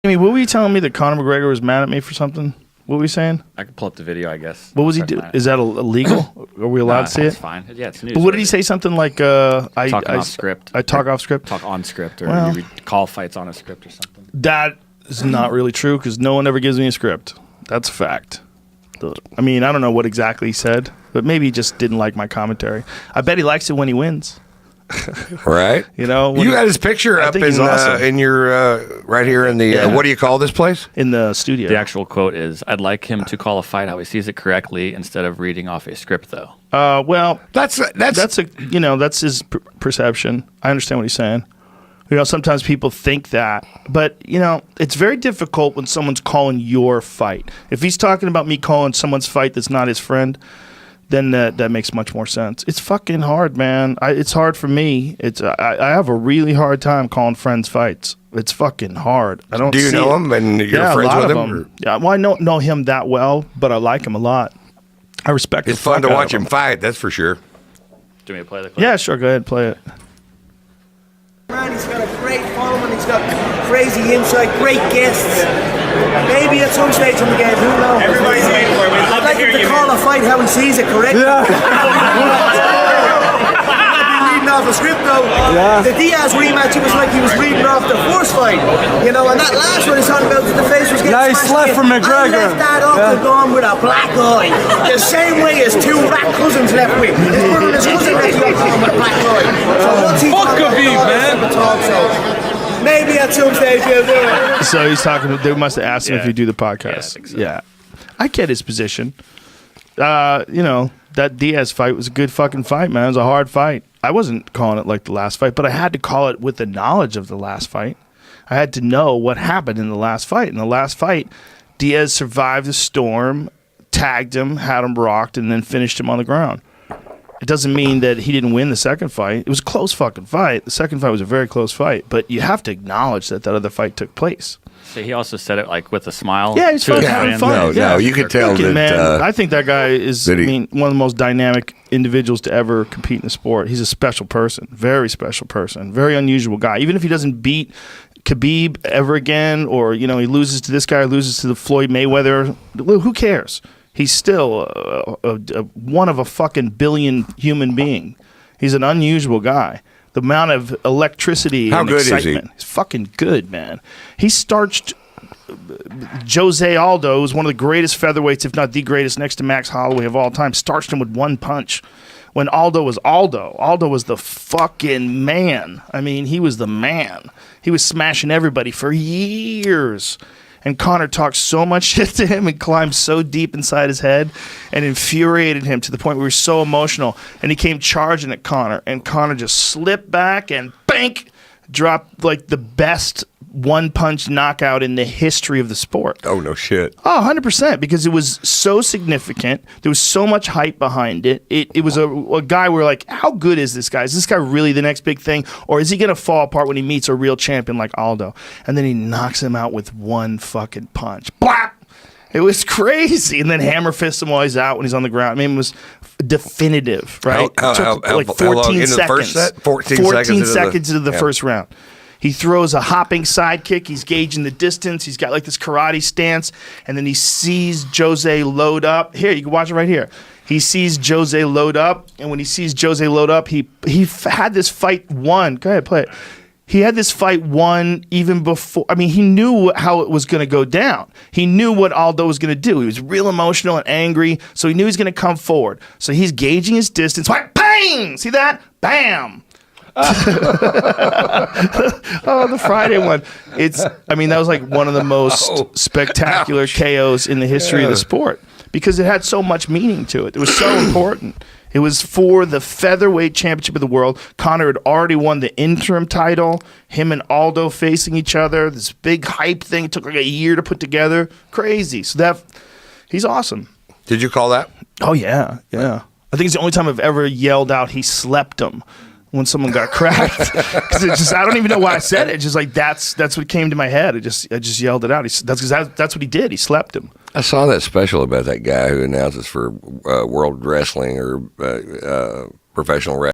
I mean, what were you telling me that Conor McGregor was mad at me for something? What were you saying? I could pull up the video, I guess. What was he doing? Is that illegal? Are we allowed to see it? It's fine. Yeah, it's news. But what did he say? Something like, talking off script. I talk off script? Talk on script, or you call fights on a script or something. That is not really true because no one ever gives me a script. That's a fact. I mean, I don't know what exactly he said, but maybe he just didn't like my commentary. I bet he likes it when he wins. Right? You know, you got his picture up in your right here in the what do you call this place? In the studio. The actual quote is, "I'd like him to call a fight how he sees it correctly instead of reading off a script, though." Well, that's that's his perception. I understand what he's saying. You know, sometimes people think that, but you know, it's very difficult when someone's calling your fight. If he's talking about me calling someone's fight that's not his friend, then that makes much more sense. It's fucking hard, man. It's hard for me. I have a really hard time calling friends fights. It's fucking hard. I don't. Do you know him and you're friends with him? Yeah, well, I don't know him that well, but I like him a lot. I respect. It's fun to watch him fight. That's for sure. Do you want me to play the clip? Yeah, sure. Go ahead, play it. Man, he's got a great following, he's got crazy insight, great guests. Maybe at some stage in the game, who knows? Everybody's waiting for it. I'd like him to call a fight how he sees it, correct? Yeah. Reading off a script though. Yeah. The Diaz rematch, it was like he was reading off the first fight. You know, and that last one he's talking about, the face was getting nice left from McGregor. I left that off the gun with a black eye. The same way as two rat cousins left with. His brother and his cousin left the off with a black eye. So once he fuck Khabib, man. Maybe at some stage he'll do it. So he's talking. They must have asked him if you do the podcast. Yeah, I think so. Yeah, I get his position. You know, that Diaz fight was a good fucking fight, man. It was a hard fight. I wasn't calling it like the last fight, but I had to call it with the knowledge of the last fight. I had to know what happened in the last fight. In the last fight, Diaz survived the storm, tagged him, had him rocked, and then finished him on the ground. It doesn't mean that he didn't win the second fight. It was a close fucking fight. The second fight was a very close fight, but you have to acknowledge that other fight took place. So he also said it like with a smile. Yeah, he's having fun. No, you could tell that. Man, I think that guy is, one of the most dynamic individuals to ever compete in the sport. He's a special person, very special person, very unusual guy. Even if he doesn't beat Khabib ever again, or you know he loses to this guy, loses to the Floyd Mayweather, who cares? He's still one of a fucking billion human being. He's an unusual guy. The amount of electricity and excitement. He's fucking good, man. He starched Jose Aldo, who's one of the greatest featherweights, if not the greatest, next to Max Holloway of all time. Starched him with one punch. When Aldo was the fucking man. I mean, he was the man. He was smashing everybody for years. And Conor talked so much shit to him and climbed so deep inside his head and infuriated him to the point where he was so emotional. And he came charging at Conor. And Conor just slipped back and bank, dropped like the best one-punch knockout in the history of the sport. Oh, no shit. Oh, 100%, because it was so significant. There was so much hype behind it. It was a guy where like, how good is this guy? Is this guy really the next big thing? Or is he going to fall apart when he meets a real champion like Aldo? And then he knocks him out with one fucking punch. Blap! It was crazy. And then hammer fists him while he's out when he's on the ground. I mean, it was definitive, right? It took like 14 seconds. The first set? 14 seconds into the first round. He throws a hopping side kick. He's gauging the distance. He's got like this karate stance. And then he sees Jose load up. Here, you can watch it right here. He sees Jose load up. And when he sees Jose load up, he had this fight won. Go ahead, play it. He had this fight won even before. I mean, he knew how it was going to go down. He knew what Aldo was going to do. He was real emotional and angry. So he knew he was going to come forward. So he's gauging his distance. Bang! See that? Bam! Oh, the Friday one. That was like one of the most spectacular KOs in the history of the sport because it had so much meaning to it. It was so important. It was for the featherweight championship of the world. Conor had already won the interim title. Him and Aldo facing each other. This big hype thing. It took like a year to put together. Crazy. So he's awesome. Did you call that? Oh, yeah. Yeah. I think it's the only time I've ever yelled out, he slept him. When someone got cracked, because it's just I don't even know why I said it. It's just like that's what came to my head. I just yelled it out. That's what he did. He slept him. I saw that special about that guy who announces for World Wrestling or professional wrestling.